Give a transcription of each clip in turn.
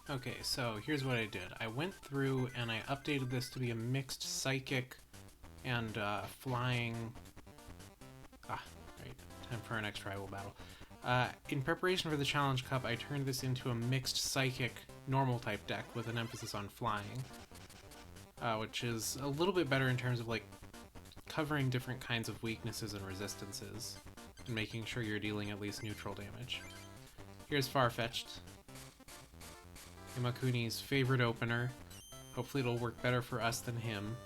Okay, so here's what I did. I went through and I updated this to be a mixed psychic and flying... Ah, right. Time for our next tribal battle. In preparation for the Challenge Cup, I turned this into a mixed psychic normal type deck with an emphasis on flying, which is a little bit better in terms of like covering different kinds of weaknesses and resistances and making sure you're dealing at least neutral damage. Here's Farfetch'd, Imakuni's favorite opener. Hopefully it'll work better for us than him.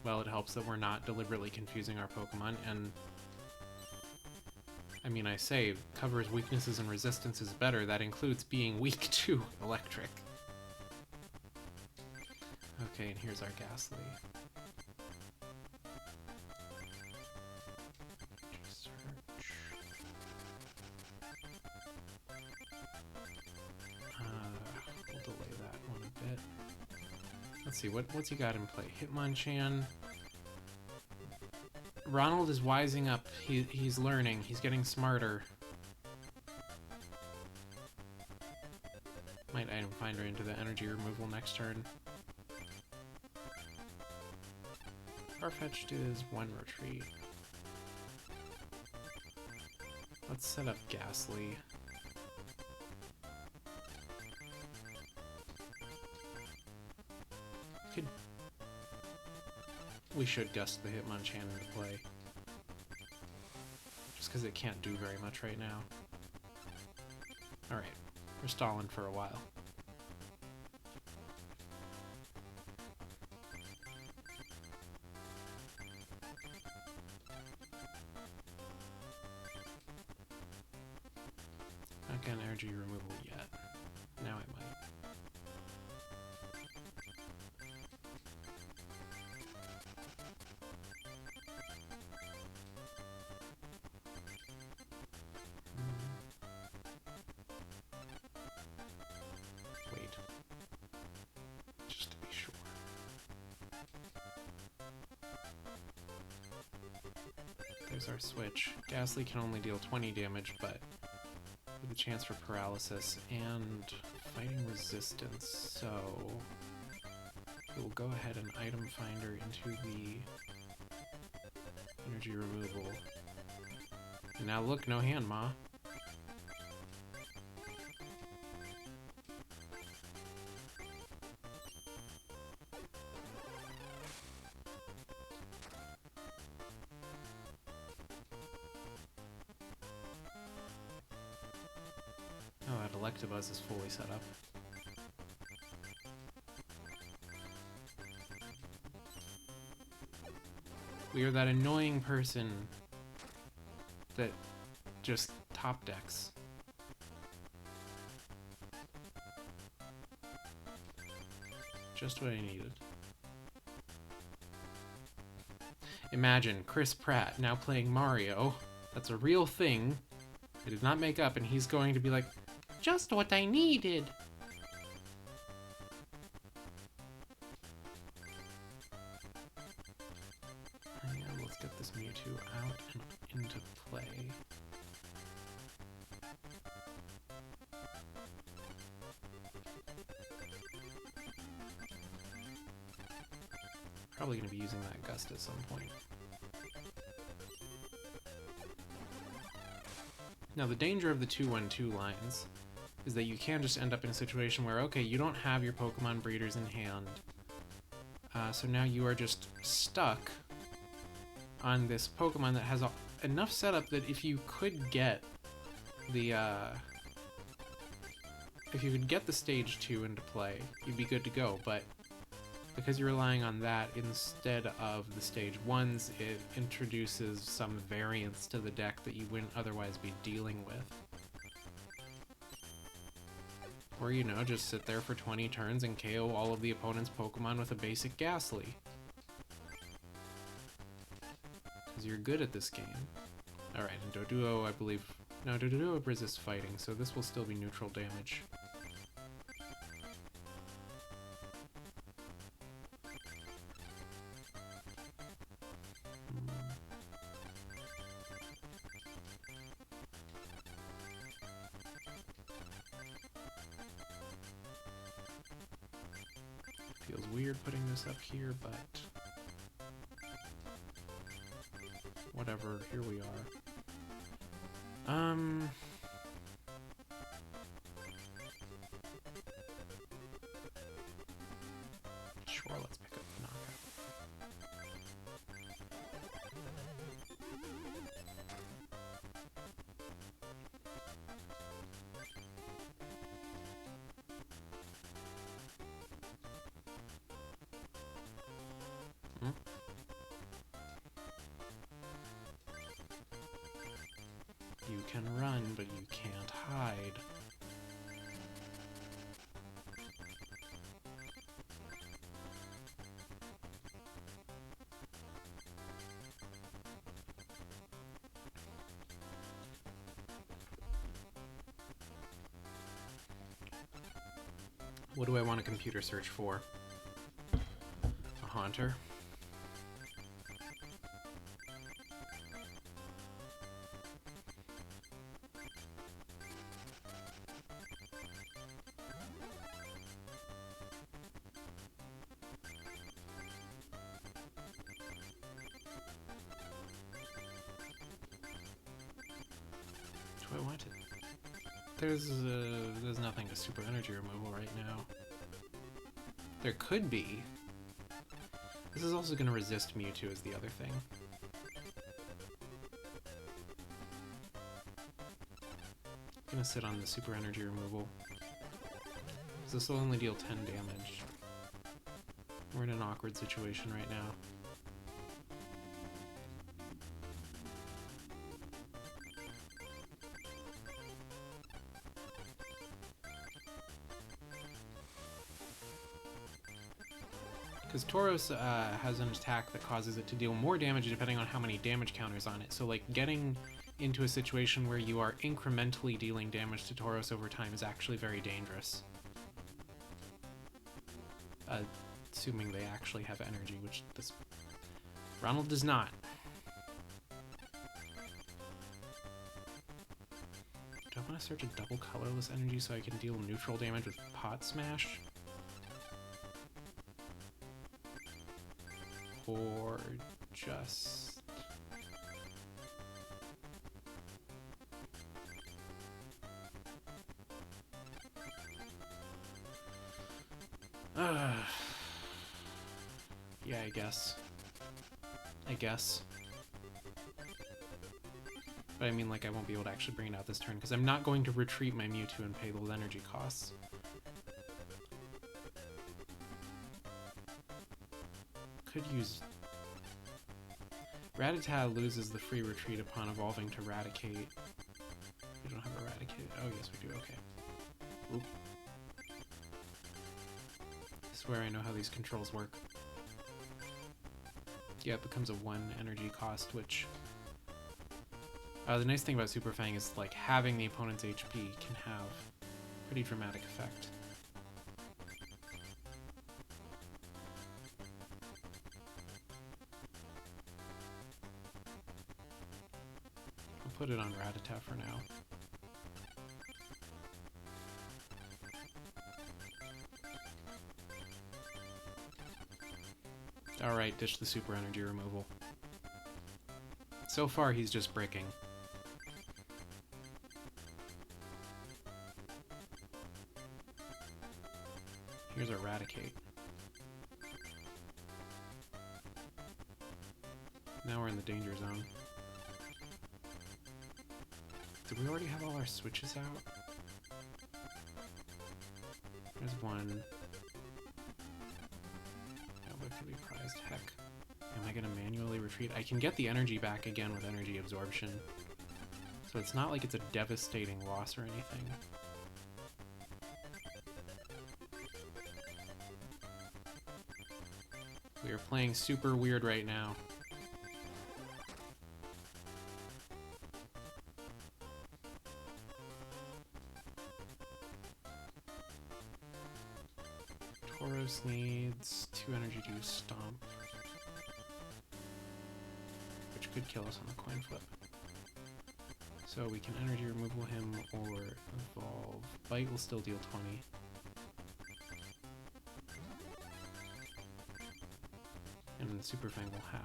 Well, it helps that we're not deliberately confusing our Pokemon, and I mean, I say covers weaknesses and resistances better. That includes being weak to electric. Okay, and here's our Ghastly. We'll delay that one a bit. Let's see, what's he got in play? Hitmonchan. Ronald is wising up. He's learning. He's getting smarter. Might item finder into the energy removal next turn. Farfetch'd is 1 retreat. Let's set up Ghastly. We should gust the Hitmonchan into play. Just because it can't do very much right now. Alright, we're stalling for a while. Not getting energy removal yet. Now I might. There's our switch. Ghastly can only deal 20 damage, but with a chance for paralysis and fighting resistance, so we'll go ahead and item finder into the energy removal. And now look, no hand, Ma. Oh, that Electabuzz is fully set up. We are that annoying person that just top decks. Just what I needed. Imagine Chris Pratt now playing Mario. That's a real thing. I did not make up, and he's going to be like, just what I needed. And let's get this Mewtwo out and into play. Probably going to be using that Gust at some point. Now, the danger of the 2-1-2 lines is that you can just end up in a situation where, okay, you don't have your Pokemon breeders in hand, so now you are just stuck on this Pokemon that has enough setup that if you could get the stage 2 into play, you'd be good to go, but because you're relying on that instead of the stage 1s, it introduces some variance to the deck that you wouldn't otherwise be dealing with. Or, you know, just sit there for 20 turns and KO all of the opponent's Pokemon with a basic Ghastly. Because you're good at this game. Alright, and Doduo, I believe... No, Doduo resists fighting, so this will still be neutral damage. weird putting this up here, but whatever, here we are. Sure, let's pick up the knockout. You can run, but you can't hide. What do I want a computer search for? A haunter? Do I want it? There's nothing to super energy removal right now. There could be. This is also going to resist Mewtwo is the other thing. Gonna sit on the super energy removal. So this will only deal 10 damage. We're in an awkward situation right now. Because Tauros has an attack that causes it to deal more damage depending on how many damage counters on it. So like getting into a situation where you are incrementally dealing damage to Tauros over time is actually very dangerous. Assuming they actually have energy, which this Ronald does not. Do I want to search a double colorless energy so I can deal neutral damage with Pot Smash? Or just... yeah, I guess. But I mean, like, I won't be able to actually bring it out this turn, because I'm not going to retreat my Mewtwo and pay those energy costs. Could use... Rattata loses the free retreat upon evolving to Raticate. We don't have Eradicate. Oh, yes, we do. Okay. Oop. I swear I know how these controls work. Yeah, it becomes a 1 energy cost, which... the nice thing about Super Fang is, like, having the opponent's HP can have pretty dramatic effect. I'll put it on Rattata for now. Alright, ditch the super energy removal. So far, he's just bricking. Here's Eradicate. Now we're in the danger zone. Did we already have all our switches out? There's one. What could be prized? Heck. Am I gonna manually retreat? I can get the energy back again with energy absorption. So it's not like it's a devastating loss or anything. We are playing super weird right now. Tauros needs 2 energy to stomp, which could kill us on the coin flip. So we can energy removal him or evolve. Bite will still deal 20. the Super Fang will have.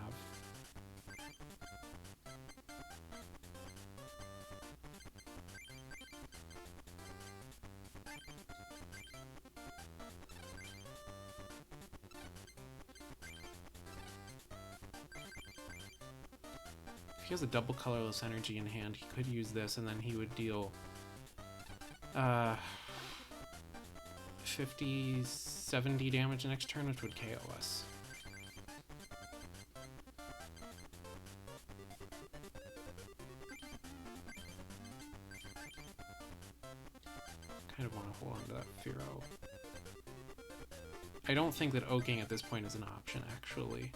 If he has a double colorless energy in hand, he could use this, and then he would deal 50, 70 damage next turn, which would KO us. Kind of want to hold on to that Fearow. I don't think that oaking at this point is an option, actually.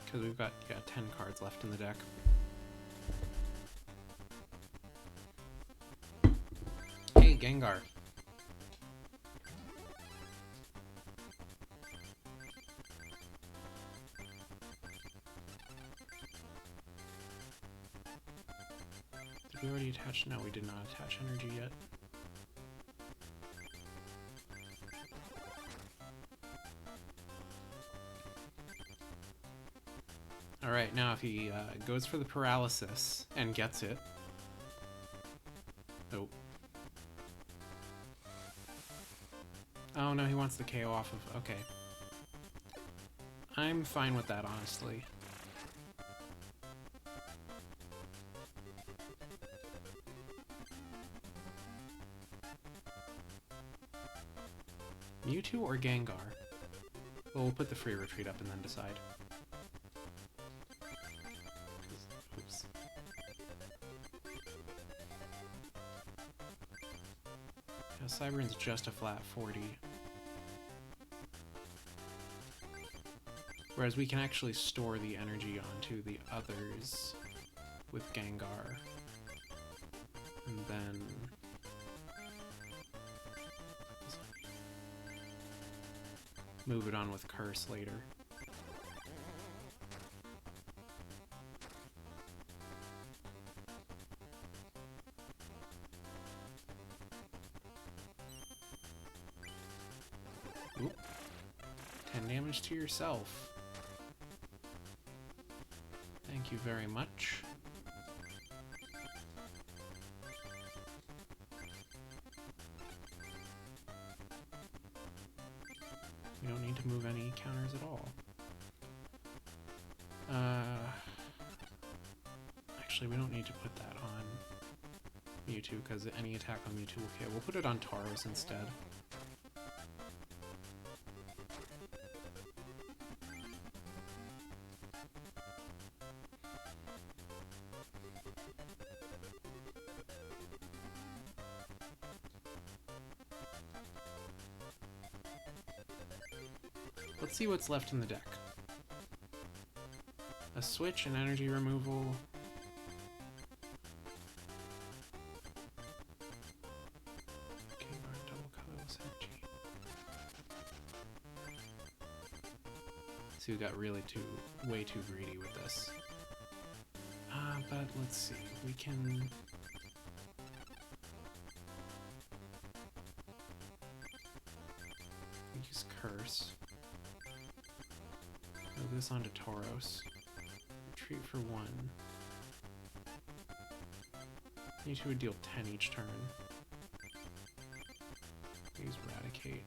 Because we've got, yeah, 10 cards left in the deck. Hey, Gengar. Did we already attach? No, we did not attach energy yet. Alright, now if he goes for the paralysis and gets it. Oh. Oh no, he wants the KO off of... Okay. I'm fine with that, honestly. Mewtwo or Gengar? Well, we'll put the free retreat up and then decide. Oops. Yeah, Cybern's just a flat 40. Whereas we can actually store the energy onto the others with Gengar. And then... move it on with Curse later. Oop. 10 damage to yourself. Thank you very much. We don't need to move any counters at all. Actually, we don't need to put that on Mewtwo, because any attack on Mewtwo will KO. We'll put it on Tauros instead. Let's see what's left in the deck. A switch and energy removal. Gengar, double colorless energy. See, we got really way too greedy with this. But let's see. We can... use Curse. Move this onto Tauros. Retreat for 1. Mewtwo would deal 10 each turn. Use Eradicate.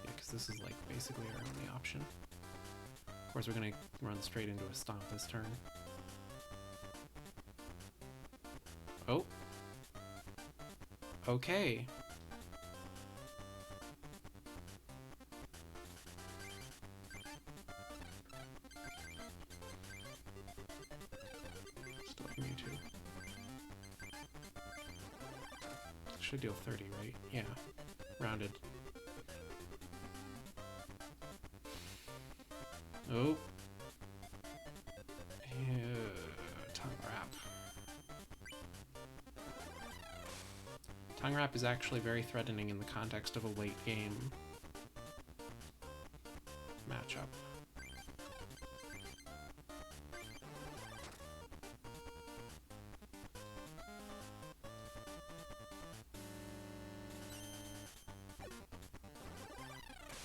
Yeah, because this is like basically our only option. Of course, we're gonna run straight into a Stomp this turn. Oh. Okay. Still have Mewtwo. Should deal 30, right? Yeah. Rounded. Oh. Tongue wrap. Tongue Wrap is actually very threatening in the context of a late game matchup.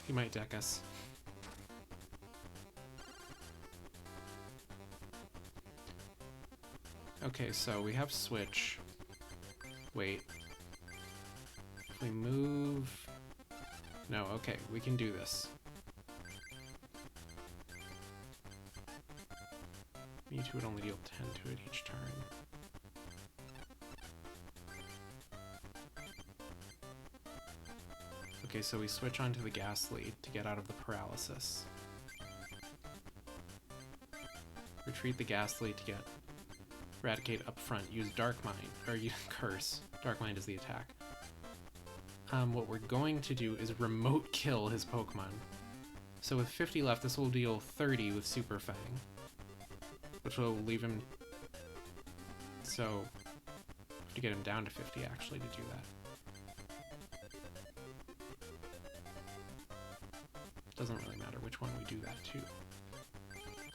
He might deck us. Okay, so we have switch. Wait. If we move... No, okay, we can do this. Mewtwo would only deal 10 to it each turn. Okay, so we switch onto the Ghastly to get out of the paralysis. Retreat the Ghastly to get Eradicate up front. Use Dark Mind, or use Curse. Dark Mind is the attack. What we're going to do is remote kill his Pokemon. So with 50 left, this will deal 30 with Super Fang, which will leave him... So, to get him down to 50 actually to do that. Doesn't really matter which one we do that to.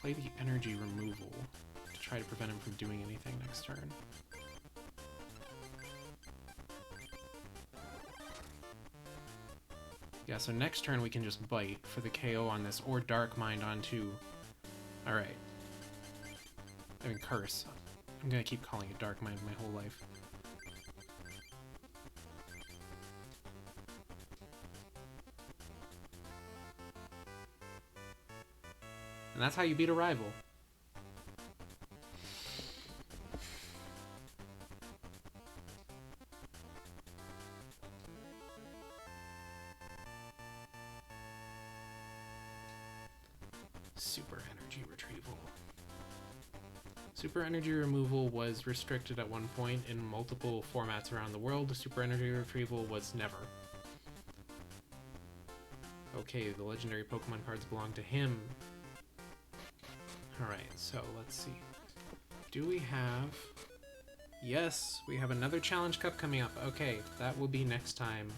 Play the energy removal to try to prevent him from doing anything next turn. Yeah, so next turn we can just bite for the KO on this, or Dark Mind onto... Alright. I mean, Curse. I'm gonna keep calling it Dark Mind my whole life. And that's how you beat a rival. Super energy retrieval. Super energy removal was restricted at one point in multiple formats around the world. Super energy retrieval was never. Okay, the legendary Pokemon cards belong to him. Alright, so let's see. Do we have... Yes, we have another Challenge Cup coming up. Okay, that will be next time